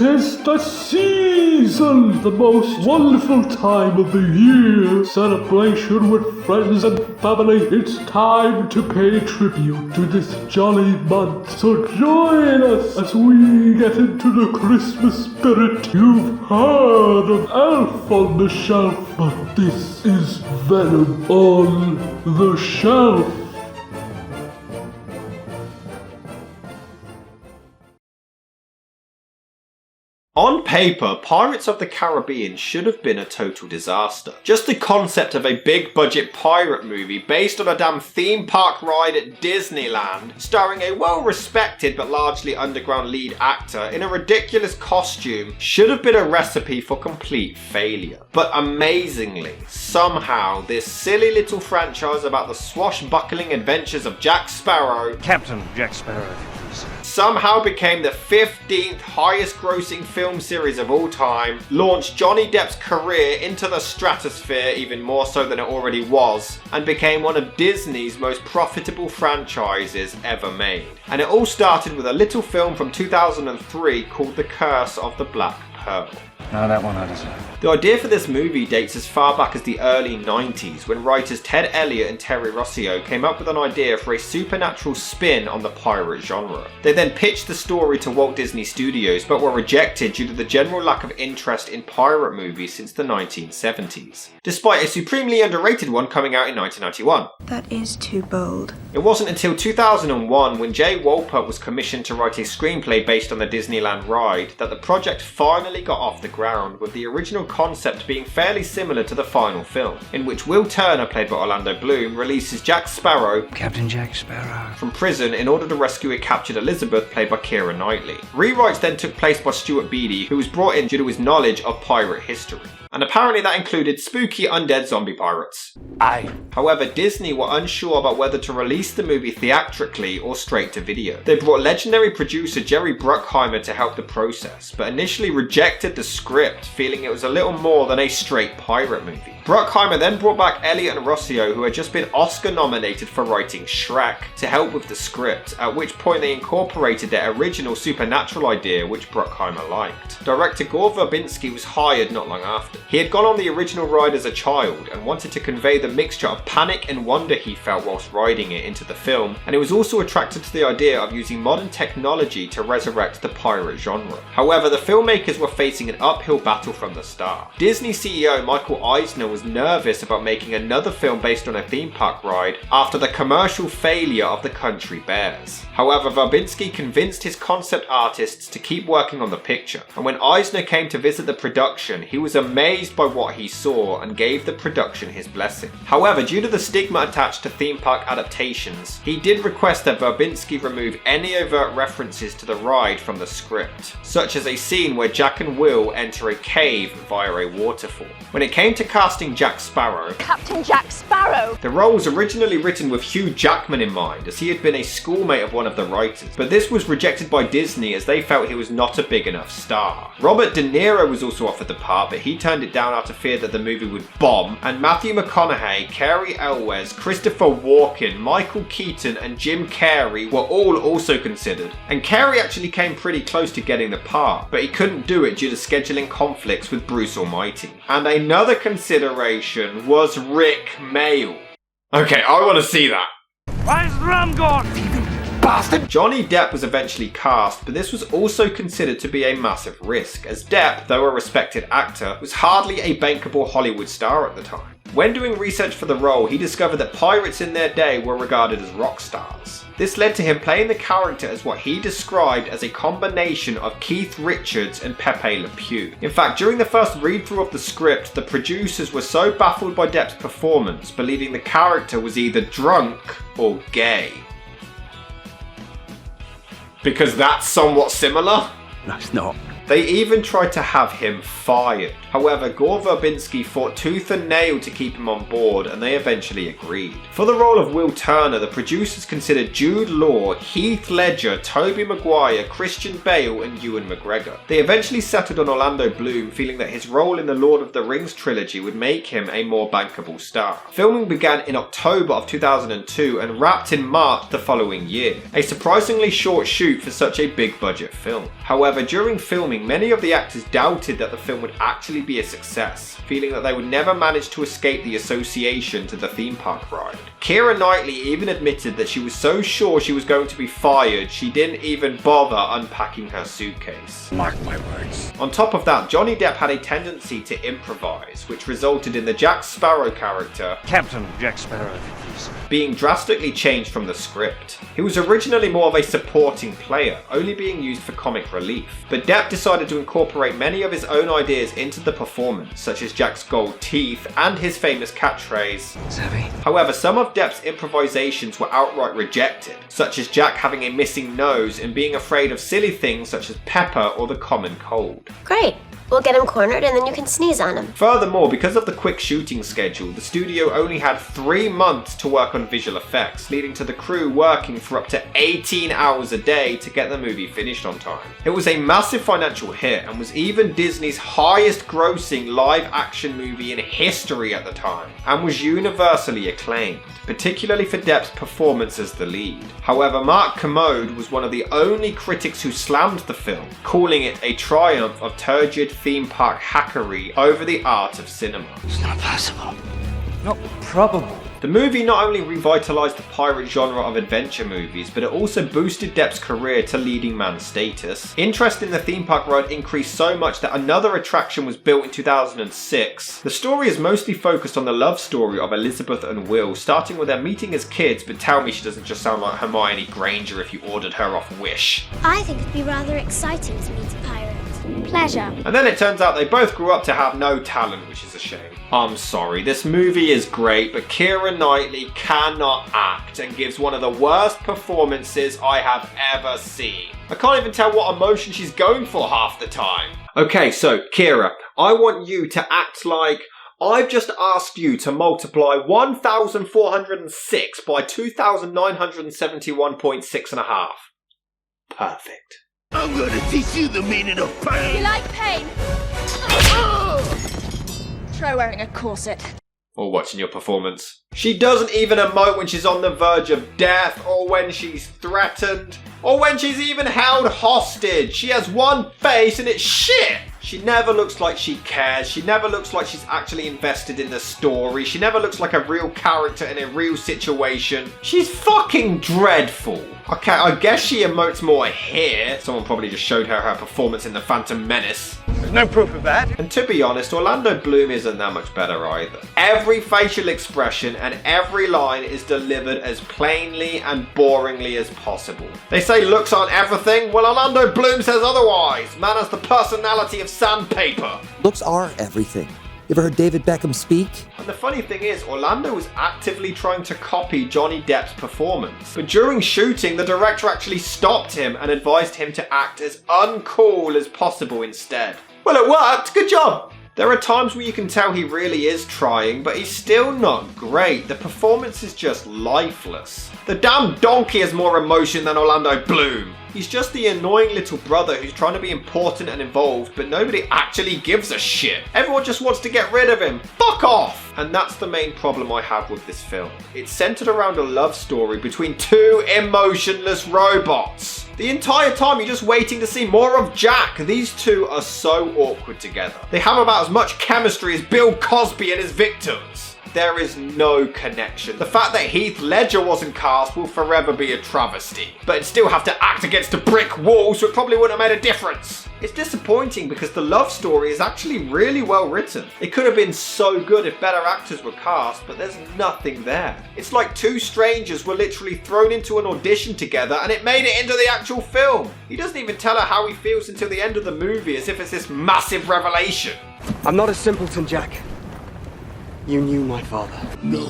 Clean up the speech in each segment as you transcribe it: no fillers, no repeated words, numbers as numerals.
'Tis the season, the most wonderful time of the year. Celebration with friends and family. It's time to pay tribute to this jolly month. So join us as we get into the Christmas spirit. You've heard of Elf on the Shelf, but this is Venom on the Shelf. On paper, Pirates of the Caribbean should have been a total disaster. Just the concept of a big budget pirate movie based on a damn theme park ride at Disneyland, starring a well-respected but largely underground lead actor in a ridiculous costume, should have been a recipe for complete failure. But amazingly, somehow, this silly little franchise about the swashbuckling adventures of Jack Sparrow, Captain Jack Sparrow, if you please, somehow became the 15th highest grossing film series of all time, launched Johnny Depp's career into the stratosphere even more so than it already was, and became one of Disney's most profitable franchises ever made. And it all started with a little film from 2003 called The Curse of the Black Pearl. No, that one I deserve. The idea for this movie dates as far back as the early 90s, when writers Ted Elliott and Terry Rossio came up with an idea for a supernatural spin on the pirate genre. They then pitched the story to Walt Disney Studios, but were rejected due to the general lack of interest in pirate movies since the 1970s, despite a supremely underrated one coming out in 1991. That is too bold. It wasn't until 2001, when Jay Wolpert was commissioned to write a screenplay based on the Disneyland ride, that the project finally got off the ground, with the original concept being fairly similar to the final film, in which Will Turner, played by Orlando Bloom, releases Jack Sparrow, Captain Jack Sparrow, from prison in order to rescue a captured Elizabeth, played by Keira Knightley. Rewrites then took place by Stuart Beattie, who was brought in due to his knowledge of pirate history. And apparently that included spooky undead zombie pirates. Aye. However, Disney were unsure about whether to release the movie theatrically or straight to video. They brought legendary producer Jerry Bruckheimer to help the process, but initially rejected the script, feeling it was a little more than a straight pirate movie. Bruckheimer then brought back Elliott and Rossio, who had just been Oscar nominated for writing Shrek, to help with the script, at which point they incorporated their original supernatural idea, which Bruckheimer liked. Director Gore Verbinski was hired not long after. He had gone on the original ride as a child and wanted to convey the mixture of panic and wonder he felt whilst riding it into the film, and he was also attracted to the idea of using modern technology to resurrect the pirate genre. However, the filmmakers were facing an uphill battle from the start. Disney CEO Michael Eisner was nervous about making another film based on a theme park ride after the commercial failure of The Country Bears. However, Verbinski convinced his concept artists to keep working on the picture, and when Eisner came to visit the production, he was amazed by what he saw and gave the production his blessing. However, due to the stigma attached to theme park adaptations, he did request that Verbinski remove any overt references to the ride from the script, such as a scene where Jack and Will enter a cave via a waterfall. When it came to casting Jack Sparrow, Captain Jack Sparrow, the role was originally written with Hugh Jackman in mind, as he had been a schoolmate of one of the writers, but this was rejected by Disney as they felt he was not a big enough star. Robert De Niro was also offered the part, but he turned it down out of fear that the movie would bomb, and Matthew McConaughey, Cary Elwes, Christopher Walken, Michael Keaton and Jim Carrey were all also considered, and Carrey actually came pretty close to getting the part, but he couldn't do it due to scheduling conflicts with Bruce Almighty. And another consideration was Rick Mayall. Okay, I want to see that. Where's the rum gone? Bastard! Johnny Depp was eventually cast, but this was also considered to be a massive risk, as Depp, though a respected actor, was hardly a bankable Hollywood star at the time. When doing research for the role, he discovered that pirates in their day were regarded as rock stars. This led to him playing the character as what he described as a combination of Keith Richards and Pepe Le Pew. In fact, during the first read-through of the script, the producers were so baffled by Depp's performance, believing the character was either drunk or gay. Because that's somewhat similar? No, it's not. They even tried to have him fired. However, Gore Verbinski fought tooth and nail to keep him on board, and they eventually agreed. For the role of Will Turner, the producers considered Jude Law, Heath Ledger, Tobey Maguire, Christian Bale and Ewan McGregor. They eventually settled on Orlando Bloom, feeling that his role in the Lord of the Rings trilogy would make him a more bankable star. Filming began in October of 2002 and wrapped in March the following year. A surprisingly short shoot for such a big budget film. However, during filming, filming, many of the actors doubted that the film would actually be a success, feeling that they would never manage to escape the association to the theme park ride. Keira Knightley even admitted that she was so sure she was going to be fired, she didn't even bother unpacking her suitcase. Mark my words. On top of that, Johnny Depp had a tendency to improvise, which resulted in the Jack Sparrow character, Captain Jack Sparrow, please. being drastically changed from the script. He was originally more of a supporting player, only being used for comic relief. But Depp decided to incorporate many of his own ideas into the performance, such as Jack's gold teeth and his famous catchphrase. Savvy. However, some of Depp's improvisations were outright rejected, such as Jack having a missing nose and being afraid of silly things such as pepper or the common cold. Great. We'll get him cornered and then you can sneeze on him. Furthermore, because of the quick shooting schedule, the studio only had 3 months to work on visual effects, leading to the crew working for up to 18 hours a day to get the movie finished on time. It was a massive financial hit and was even Disney's highest grossing live action movie in history at the time, and was universally acclaimed, particularly for Depp's performance as the lead. However, Mark Kermode was one of the only critics who slammed the film, calling it a triumph of turgid theme park hackery over the art of cinema. It's not possible. Not probable. The movie not only revitalized the pirate genre of adventure movies, but it also boosted Depp's career to leading man status. Interest in the theme park ride increased so much that another attraction was built in 2006. The story is mostly focused on the love story of Elizabeth and Will, starting with their meeting as kids, but tell me she doesn't just sound like Hermione Granger if you ordered her off Wish. I think it'd be rather exciting to meet a pirate. Pleasure. And then it turns out they both grew up to have no talent, which is a shame. I'm sorry, this movie is great, but Keira Knightley cannot act and gives one of the worst performances I have ever seen. I can't even tell what emotion she's going for half the time. Okay, so Keira, I want you to act like I've just asked you to multiply 1,406 by 2,971.6.5. Perfect. I'm gonna teach you the meaning of pain. You like pain? Try wearing a corset. Or watching your performance. She doesn't even emote when she's on the verge of death, or when she's threatened, or when she's even held hostage. She has one face and it's shit. She never looks like she cares. She never looks like she's actually invested in the story. She never looks like a real character in a real situation. She's fucking dreadful. Okay, I guess she emotes more here. Someone probably just showed her her performance in The Phantom Menace. There's no proof of that. And to be honest, Orlando Bloom isn't that much better either. Every facial expression and every line is delivered as plainly and boringly as possible. They say looks aren't everything. Well, Orlando Bloom says otherwise. Man has the personality of sandpaper. Looks are everything. You ever heard David Beckham speak? And the funny thing is, Orlando was actively trying to copy Johnny Depp's performance. But during shooting, the director actually stopped him and advised him to act as uncool as possible instead. Well, it worked. Good job. There are times where you can tell he really is trying, but he's still not great. The performance is just lifeless. The damn donkey has more emotion than Orlando Bloom. He's just the annoying little brother who's trying to be important and involved, but nobody actually gives a shit. Everyone just wants to get rid of him. Fuck off! And that's the main problem I have with this film. It's centered around a love story between two emotionless robots. The entire time you're just waiting to see more of Jack. These two are so awkward together. They have about as much chemistry as Bill Cosby and his victims. There is no connection. The fact that Heath Ledger wasn't cast will forever be a travesty. But it'd still have to act against a brick wall, so it probably wouldn't have made a difference. It's disappointing because the love story is actually really well written. It could have been so good if better actors were cast, but there's nothing there. It's like two strangers were literally thrown into an audition together and it made it into the actual film. He doesn't even tell her how he feels until the end of the movie, as if it's this massive revelation. I'm not a simpleton, Jack. You knew my father. No,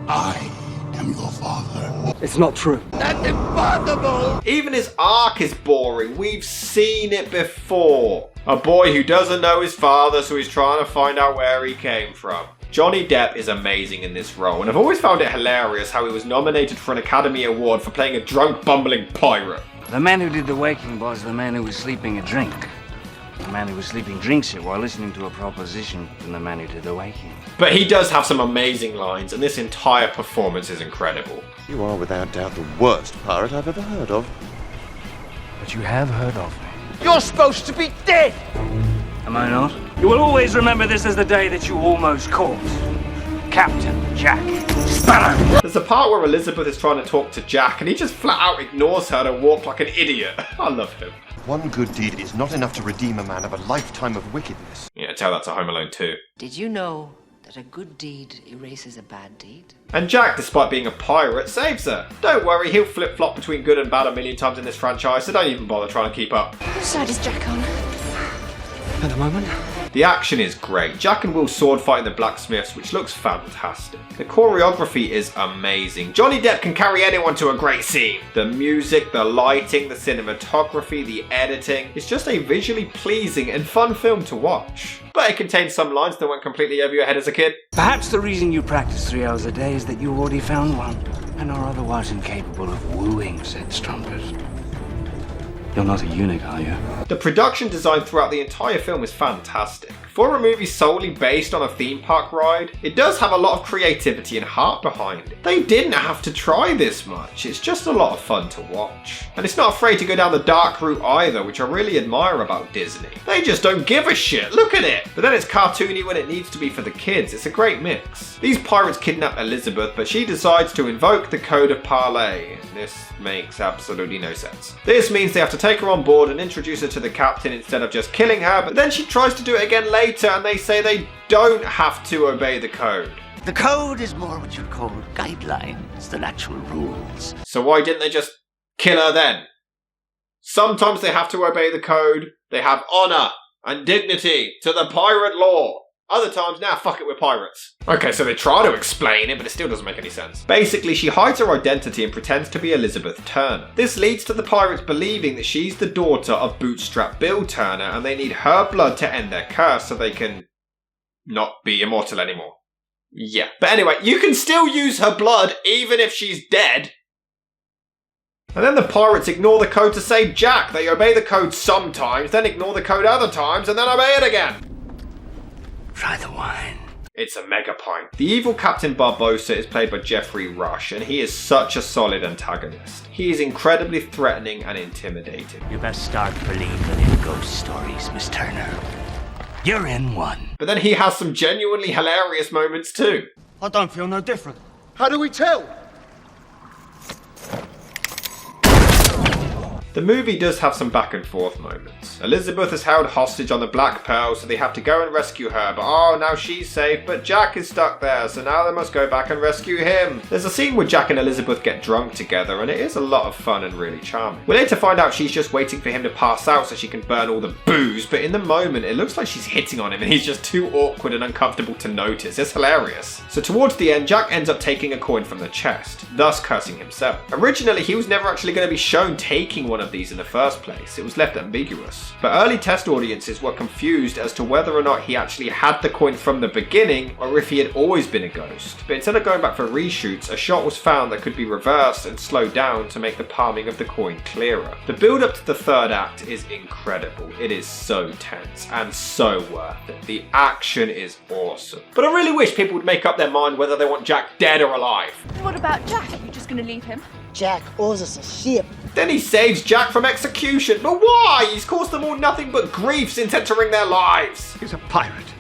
I am your father. It's not true. That's impossible! Even his arc is boring. We've seen it before. A boy who doesn't know his father, so he's trying to find out where he came from. Johnny Depp is amazing in this role, and I've always found it hilarious how he was nominated for an Academy Award for playing a drunk, bumbling pirate. The man who did the waking was the man who was sleeping a drink. The man who was sleeping drinks it while listening to a proposition from the man who did the waking. But he does have some amazing lines, and this entire performance is incredible. You are without doubt the worst pirate I've ever heard of. But you have heard of me. You're supposed to be dead! Am I not? You will always remember this as the day that you almost caught Captain Jack Sparrow. There's a part where Elizabeth is trying to talk to Jack and he just flat out ignores her and walks like an idiot. I love him. One good deed is not enough to redeem a man of a lifetime of wickedness. Yeah, tell that to Home Alone 2. Did you know that a good deed erases a bad deed? And Jack, despite being a pirate, saves her. Don't worry, he'll flip-flop between good and bad a million times in this franchise, so don't even bother trying to keep up. Whose side is Jack on? At the moment? The action is great. Jack and Will sword fight in the blacksmiths, which looks fantastic. The choreography is amazing. Johnny Depp can carry anyone to a great scene. The music, the lighting, the cinematography, the editing. It's just a visually pleasing and fun film to watch. But it contains some lines that went completely over your head as a kid. Perhaps the reason you practice 3 hours a day is that you've already found one and are otherwise incapable of wooing said strumpet. You're not a eunuch, are you? The production design throughout the entire film is fantastic. For a movie solely based on a theme park ride, it does have a lot of creativity and heart behind it. They didn't have to try this much, it's just a lot of fun to watch. And it's not afraid to go down the dark route either, which I really admire about Disney. They just don't give a shit, look at it! But then it's cartoony when it needs to be for the kids, it's a great mix. These pirates kidnap Elizabeth, but she decides to invoke the Code of Parley, and this makes absolutely no sense. This means they have to take her on board and introduce her to the captain instead of just killing her, but then she tries to do it again later and they say they don't have to obey the code. The code is more what you'd call guidelines than actual rules. So why didn't they just kill her then? Sometimes they have to obey the code, they have honour and dignity to the pirate law. Other times, nah, fuck it, we're pirates. Okay, so they try to explain it, but it still doesn't make any sense. Basically, she hides her identity and pretends to be Elizabeth Turner. This leads to the pirates believing that she's the daughter of Bootstrap Bill Turner, and they need her blood to end their curse so they can not be immortal anymore. Yeah. But anyway, you can still use her blood even if she's dead. And then the pirates ignore the code to save Jack. They obey the code sometimes, then ignore the code other times, and then obey it again. Try the wine. It's a mega pint. The evil Captain Barbossa is played by Jeffrey Rush, and he is such a solid antagonist. He is incredibly threatening and intimidating. You best start believing in ghost stories, Miss Turner. You're in one. But then he has some genuinely hilarious moments too. I don't feel no different. How do we tell? The movie does have some back and forth moments. Elizabeth is held hostage on the Black Pearl, so they have to go and rescue her, but oh, now she's safe, but Jack is stuck there, so now they must go back and rescue him. There's a scene where Jack and Elizabeth get drunk together, and it is a lot of fun and really charming. We later find out she's just waiting for him to pass out so she can burn all the booze, but in the moment, it looks like she's hitting on him, and he's just too awkward and uncomfortable to notice. It's hilarious. So towards the end, Jack ends up taking a coin from the chest, thus cursing himself. Originally, he was never actually going to be shown taking one of these in the first place. It was left ambiguous. But early test audiences were confused as to whether or not he actually had the coin from the beginning or if he had always been a ghost. But instead of going back for reshoots, a shot was found that could be reversed and slowed down to make the palming of the coin clearer. The build up to the third act is incredible. It is so tense and so worth it. The action is awesome. But I really wish people would make up their mind whether they want Jack dead or alive. What about Jack? Are you just going to leave him? Jack owes us a ship. Then he saves Jack from execution. But why? He's caused them all nothing but grief since entering their lives. He's a pirate.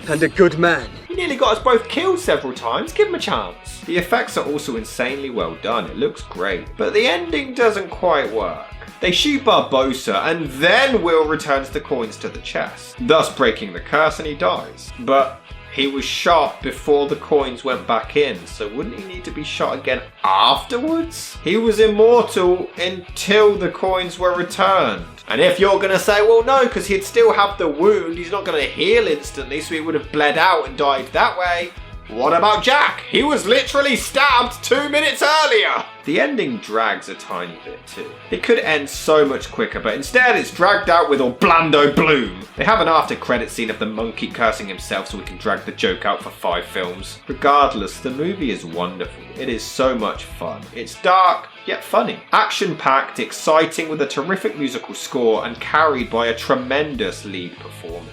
And a good man. He nearly got us both killed several times. Give him a chance. The effects are also insanely well done. It looks great. But the ending doesn't quite work. They shoot Barbossa and then Will returns the coins to the chest, thus breaking the curse, and he dies. But he was shot before the coins went back in, so wouldn't he need to be shot again afterwards? He was immortal until the coins were returned. And if you're going to say, well no, because he'd still have the wound, he's not going to heal instantly, so he would have bled out and died that way. What about Jack? He was literally stabbed 2 minutes earlier! The ending drags a tiny bit too. It could end so much quicker, but instead it's dragged out with Orlando Bloom. They have an after credit scene of the monkey cursing himself so we can drag the joke out for 5 films. Regardless, the movie is wonderful. It is so much fun. It's dark, yet funny. Action-packed, exciting with a terrific musical score and carried by a tremendous lead performance.